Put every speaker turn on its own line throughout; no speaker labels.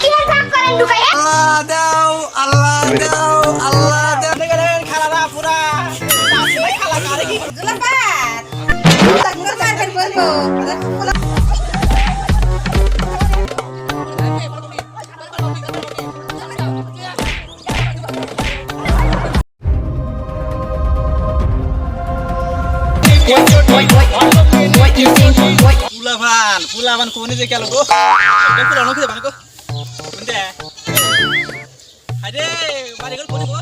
কি আর ভাগ করেন ঢুকাইয়া?
আল্লাহ দাও, আল্লাহ দাও, আল্লাহ দাও। দেখেন খালারা পুরা ভাই খালা করে কি
জুলাপাত তাকবীর মারবেন বলবো
পুলাভান কোনে যে গেল গো এটা পুলানো কি যাবে গো কোনটা আরে বাড়ি গেল কোনে গো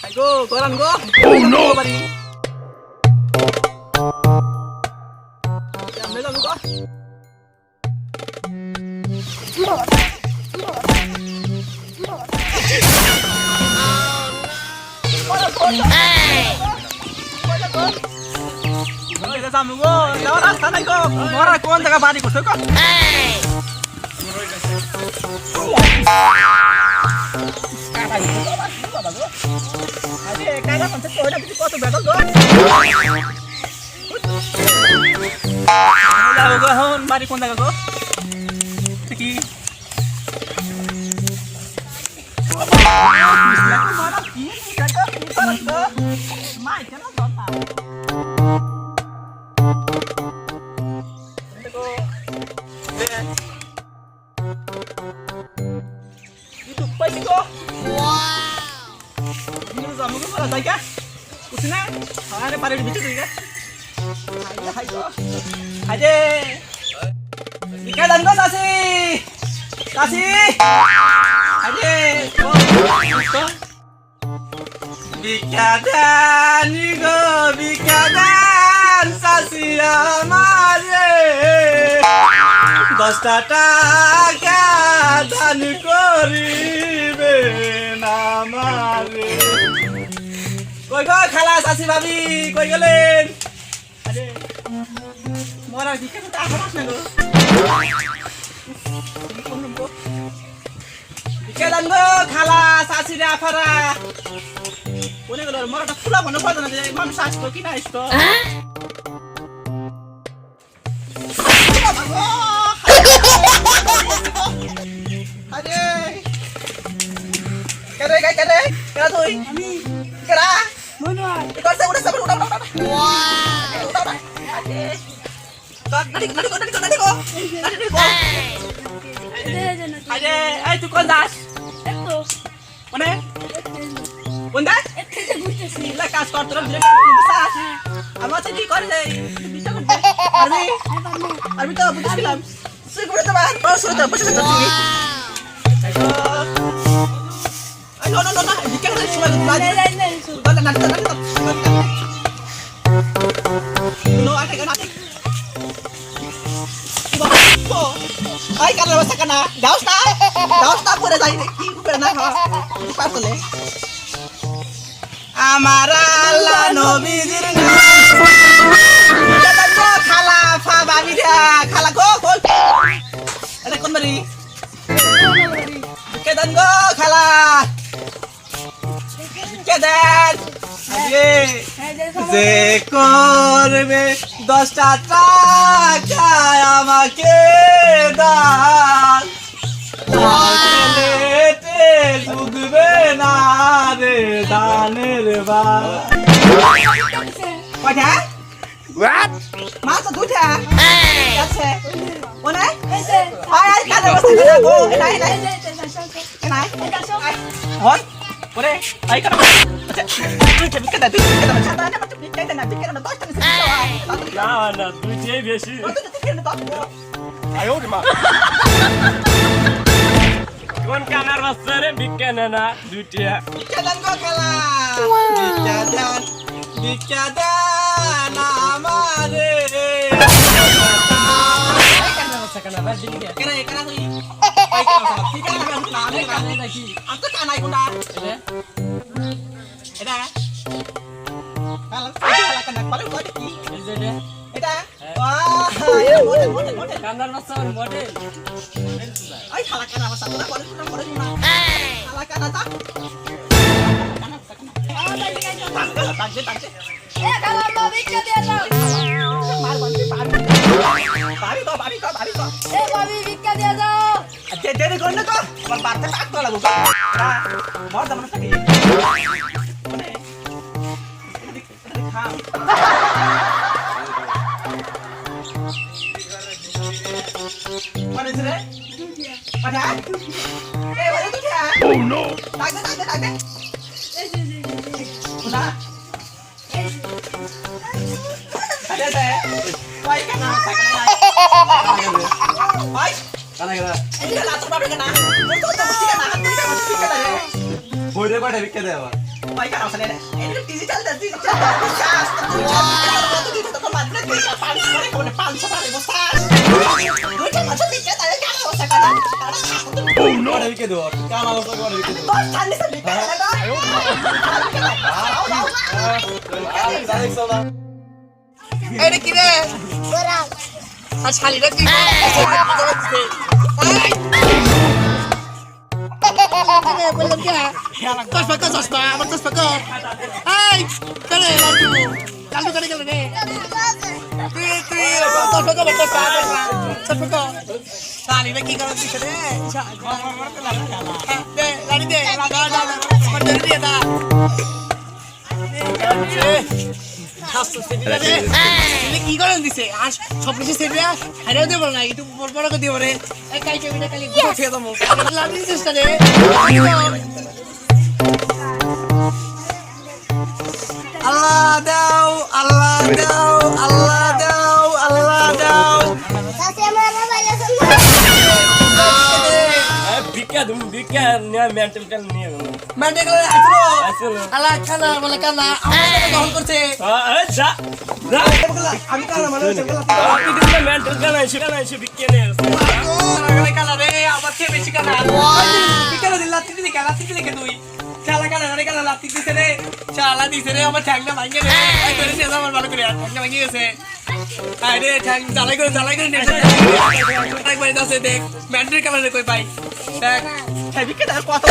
I go গরান go O no বাড়ি আমলে যাবো গো Samugo, ahora están ahí con, ahora con de cabani con seco. Aje, kada con seco, ada কিছু কত বেটা গো। যাও গো হন বাড়ি কোন জায়গা গো? কি? মাই কেন ধরতা? Itu pasti kok. Wow. Ini sama gue malah baik ya. Kusina, ada pada di situ ya. Ayo. Aje. Bikadan gue kasih. Aje. Bikadan gue bikadan kasih amare. 10 টাকা দান করিবেন আমারে কই গো খালা চাচি ভাবি কই গেলেন আরে মোরা দিকে তো আবার আসলে গো দিকে দান গো খালা চাচি রে আফারা কোনে গেল মোরাটা ফুলা মনে পড়ে না যে মানুষ আসতো কি না আসতো Aje. Kere tuh. Kera.
Mana?
Ikut saya udah sabar udah. Wow. Udah. Aje. Nanti kok. Aje, ayo tuh kondas.
Itu.
Mana? Kondas?
Itu je butuh sih.
Lah kas kortor dire bisa. Ama tadi kor deh. Bisa kor. Arbi tuh butuh film. Sudah teman. Oh sudah butuh sini. Ayo, no, dikit lagi cuma lagi. Nanti. No, nanti. Ay, karena masakan na. Daos na pura dai ki pura na ha. Pas le. Amara Allah nobijir na. Jangan go khala fa babi dia. Khala go. Ada kon bari. Kedan go khala. Kedan. Aje. যে করবে 10 টাকা আমাকে দান তাহলে বুঝবে না রে দানের বা কয়টা what মাত্র দুইটা আছে ওনে আয় কানে বসে গো নাই হন ওরে আই কানে আচ্ছা তুই বিকে দে ছাতা না মত বিকে দে না বিকে না 10 টাকা না তুই যে বেশি আয় ওরে মা কোন কানার বাচ্চারে বিকে না দুইটা বিকে দেন গো খেলা বিকে দেন আমারে কানা বাদ দিকে কেন তুই আই কানা ঠিক আছে না আমি কানে নাকি আমি তো কানাই কোনটা এটা Kalau kena paling kau deki, এটা model কান্দার বাচ্চা মডেল এই শালা কানা বাচ্চা তোরা করে না শালা কানা তা কানা তাকে এ কালা বাবি কে দিয়ে দাও মার বন্ধ পার
এ ভাবি ভিক্ষা দিয়ে যাও
দেরি কর না তো আমার বাড়তে টাক করা লাগবো মর দাম না থাকি খাম মানে রে মানে এ বলে তুই ও নো টাক দে
এই যে
না আরে দে ভাই কেন ভাই কানা গেলা এই যে লাতো পাবে না তো তো ঠিক না হাত দিকে মাছ ঠিক না রে বইরে কয়টা বিক্রি দেয় আবার ভাই কেন আসলে এই ডিজিটাল শাস তো তো মাত্র 500 করে কোনে 500 পারে বস্তা দুইটা মাছ বিক্রি দেয় কেন বস্তা কানা ও নো কয়টা বিক্রি দেব কানা বস্তা কয়টা বিক্রি দেব 10 টাকা বিক্রি দেয়
এটা কি রে আর শালিটা কি বললাম কি চশমা আমার চশমা কর এই করে লালু করে গেল রে তুই চশমা কর শালিটা কি করে দিছে রে দে লাড়ি দে দিয়ে দা কি করে দিছে আর সব কিছু সেটা হারিয়ে দেবো না একটু বড় করে দিব রে কালকে বিটা কালি গুছিয়ে দেবো লাগি চেষ্টা রে আল্লাহ দাও আল্লাহ দাও আল্লাহ দাও আল্লাহ দাও
তাতে আমার মোবাইল আছে
ভিক্ষা নিয়ে মেন্টাল কাল নিয়ে
মেন্টাল আসলো আল্লাহ খানা বলে কানা আমাদের দখল করছে
আচ্ছা আমি কানা মানে তুই মেন্টাল কাল আইছে ভিক্ষা নিয়ে
কানা রে আমার চেয়ে বেশি কানা ভিক্ষা দিল লাতি দিলি কানা লাতি দিলি তুই চালা কানা রে কানা লাতি দিছে রে চালা দিছে রে আমার ঠ্যাংটা ভাঙে রে এই করে সে আমার ভালো করে ঠ্যাংটা ভাঙে গেছে আরে ঠ্যাং জ্বালাই করে নেছে একবার দাসে দেখ মেন্টাল কানা কই পাই দেখ
ভিক্ষা দেয় কত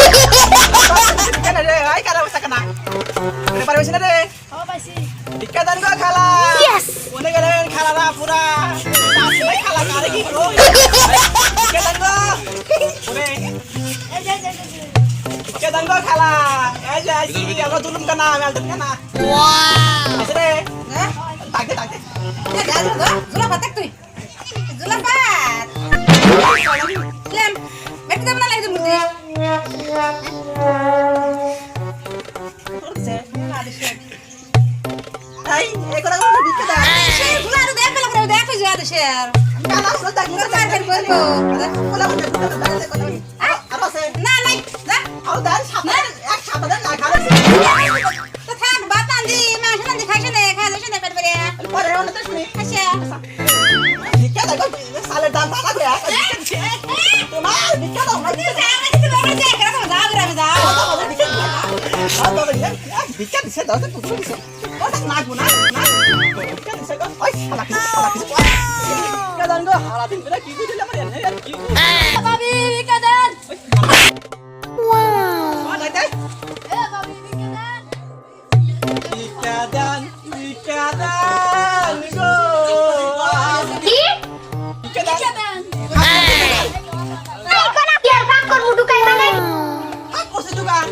কেন রে আই কারা বসা কেনা রে পারবেছ না রে
ও পাইছি
ভিক্ষা দান গো খালা ওনে গেলে খালারা পুরা ভাই খালা কারে কি কই ভিক্ষা দান গো ওরে
এই যে
ভিক্ষা দান গো খালা এই যে আইছি আমরা দুলুম কেনা আমি আলতুম কেনা ওয়াও আছে রে
হ্যাঁ
তাকে
এ যা জুলা পাতাক তুই জুলা পাত লেম বেটি দেব না লাগি মুদি
তাই এই করে আমরা ভিক্ষা দাও
সে জুলা আর দেখ পেলা করে দেখ যা দে শেয়ার
কালা সুন্দর তাকে
মুরা কার কার বলবো
কোলা বন্ধ আছে
না নাই যা
আও দান সামনে এক সামনে না খালে
তো থাক বাতান দি মা শুনন দি খাইছে না খাইছে না পেট ভরে
পরে ওনে তো শুনি
আচ্ছা
ভিক্ষা দাও সালে দাম পালা করে তোমার ভিক্ষা দাও না ভিক্ষা দিছে দাও তো পুরো দিছে ওটা না গুনা না ভিক্ষা দিছে গো ওই শালা ভিক্ষা দাও গো হারা দিন বেলা কি দিলে আমার এনে কি
বাবি ভিক্ষা দেন
মা দাই
এ বাবি ভিক্ষা দেন
ভিক্ষা দান গো
কি
ভিক্ষা দান
দেন
এই কোনা কি আর ভাগ করব ঢুকাই মানে
ভাগ করছে দোকান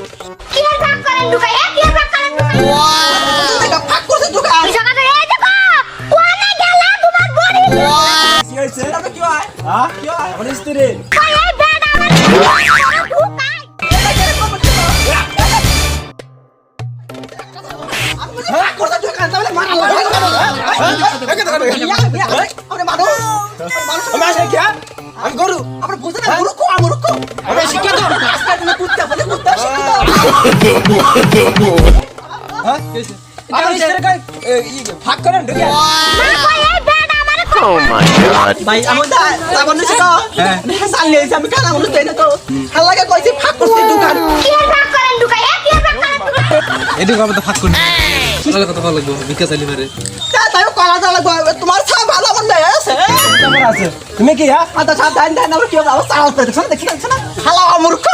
কি আর ভাগ করেন ঢুকাই কি আর ভাগ করেন ঢুকাই
ভাগ করছে দোকান
সকালে এই দেখো কোনে গেলা তোমার বড়ি
কি হইছে তবে কি হয় হ্যাঁ কি হয় আমার স্ত্রী
কই এই বেড আমার ঢুকাই
ভাগ করছে দোকান তাহলে মারা আমি গরু আমরা বুঝে না গরু কো আমরু কো আমি শিক্ষা দাও আজকে তুমি কুত্তা বলে কুত্তা শিক্ষা দাও হ্যাঁ আমার স্ত্রী কই ভাগ করেন ঢুকে
না কই এই বেড আমার
Oh my god.
ভাই আমদা সাবন নিছে তো হ্যাঁ সালে আমি কালা মানুষ তাই না তো হালাকে কইছে ভাগ করতে দোকান
কি আর ভাগ করেন ঢুকাই কি আর ভাগ করেন ঢুকাই
এদিকে আমরা তো ফাঁক করি তাহলে কত ভালো লাগবে ভিক্ষা চাইলে মেরে
তাই কলা দাও তোমার সব ভালো মন আছে
কেমন আছে তুমি কি হ্যাঁ
আচ্ছা সাথ দান দান আমরা কি অবস্থা আছে দেখছ না দেখি না হালা আমূর্খ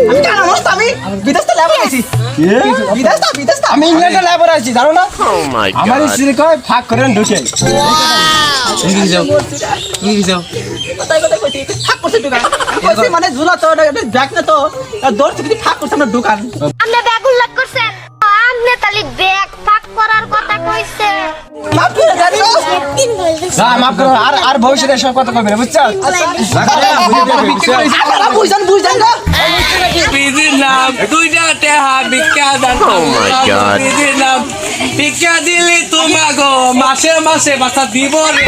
আমি কালা মানুষ আমি বিদেশ থেকে লেবার আইছি বিদেশ
আমি ইংল্যান্ডে লেবার আছি জানো না
Oh my
আমার
god.
স্ত্রী কয় ফাঁক করেন ঢুকে তুমি কি যাও তুমি কি যাও
কোথায় কোথায় কইছি ফাঁক করছে দোকান কইছি মানে ঝুলা তো ব্যাগ না তো দৌড় থেকে ফাঁক করছে আমার দোকান
আপনি ব্যাগ উল্লেখ করছেন আপনি তাহলে ব্যাগ পাক করার কথা কইছে
মাফ করে দেন
না মাফ করো আর ভবিষ্যতে সব কথা কইবে না বুঝছো
আপনারা বুঝান না
বিজির নাম দুইটা টেহা ভিক্ষা দান বিজির নাম ভিক্ষা দিলে তোমাগো মাসে মাসে বাসা দিব রে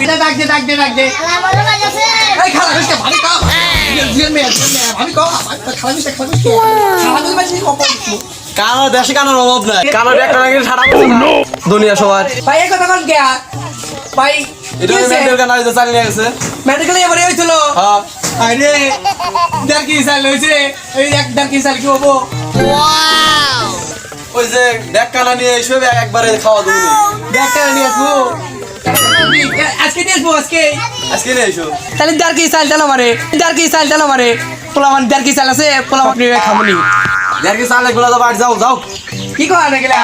আল্লাহ ডাক দে এই খালা মিষ্টি ভাবি কও জিল মে ভাবি কও খালা মিষ্টি খালা মিষ্টি কও
কানা দেশে কানার অভাব নাই কানা একটা লাগে সারা বছর দুনিয়া সবার
ভাই এই কথা কোন কে ভাই
এটা মেন্টাল কানা হইতে চালিয়ে গেছে
মেডিকেলে এবারে হইছিল
হ্যাঁ
আরে দেখ কি সাল হইছে এই দেখ কি সাল কি হবো
ওই যে দেখ কানা নিয়ে এসে একবারে খাওয়া দেবো
দেখ কেন নিয়ে আসবো আজকে নিয়ে আসবো
আজকে নিয়ে এসো
তাহলে দেখ কি সাল চালো মারে পোলামান দেখ কি সাল আছে পোলাম আপনি খামুনি
দেখ কি চালে গুলা বাড়ি যাও যাও
কি করা না গেলা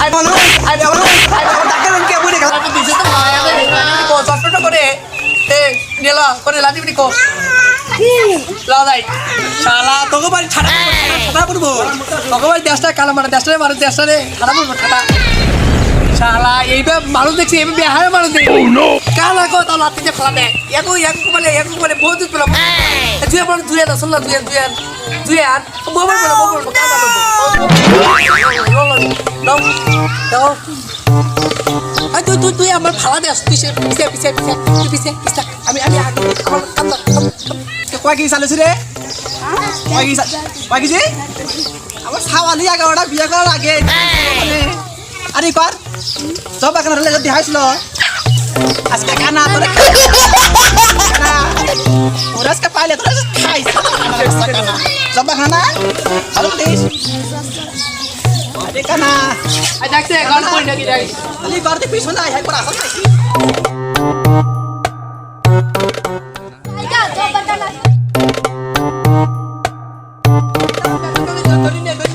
আই বলো ডাক্তার কে বলে গেল দিছে তো ভাই আরে কষ্ট করে এ নেলা করে লাতি বিটি কো লাও দাই শালা তোকে বাড়ি ছাড়া পড়বো তোকে বাড়ি দেশটা কালা মারা দেশটা মারু দেশটা রে ছাড়া পড়বো ছাড়া শালা এইবার মানুষ দেখছি এইবার বিহারে মানুষ দেখছি কালা কো তাও লাতি যে ফেলা দেয় একু বলে বহুত দূর পেলাম দুই আর শুনলা দুই আর বলবো কালা দাও আই তুই আমার ফালা দে পিছে আমি আগে আমার কান্না কয় কি চালিয়েছি রে কয় কি যে আমার সাওয়ালি আগে ওটা বিয়ে করার আগে আরে কর সব এখন হলে যদি হাসল আজকে কানা তোরে কানা ওরা আজকে পাইলে তোরা খাইছ সব খানা ভালো দিস আরে কানা আই দেখতে গান কই নাকি যাই খালি করতে পিছন না হ্যাঁ করে আসল খাইছি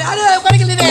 আরে ওখানে গেলি রে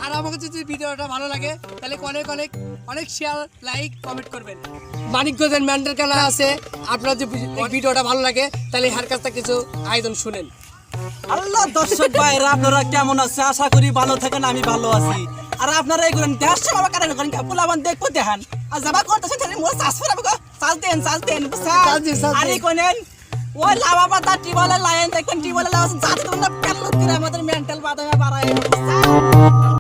আর আমাকে যদি ভিডিওটা ভালো লাগে তাহলে অনেক শেয়ার লাইক কমেন্ট করবেন মানিকগঞ্জের মেন্টাল কানা আছে আপনার যদি ভিডিওটা ভালো লাগে তাহলে হার কাছ থেকে কিছু আয়োজন শুনেন
আল্লাহ দর্শক ভাইরা আপনারা কেমন আছে আশা করি ভালো থাকেন আমি ভালো আছি আর আপনারা এই করেন দেশে বাবা কারণ করেন পোলাবান দেখবো দেখান আর যাবা করতেছেন তাহলে মোর চাষ করে চালতেন আরে কোনেন ওই লাভা পাতা টিবলে লাইন দেখবেন টিবলে লাগাছেন যাতে তোমরা পেল আমাদের মেন্টাল বাদামে বাড়ায়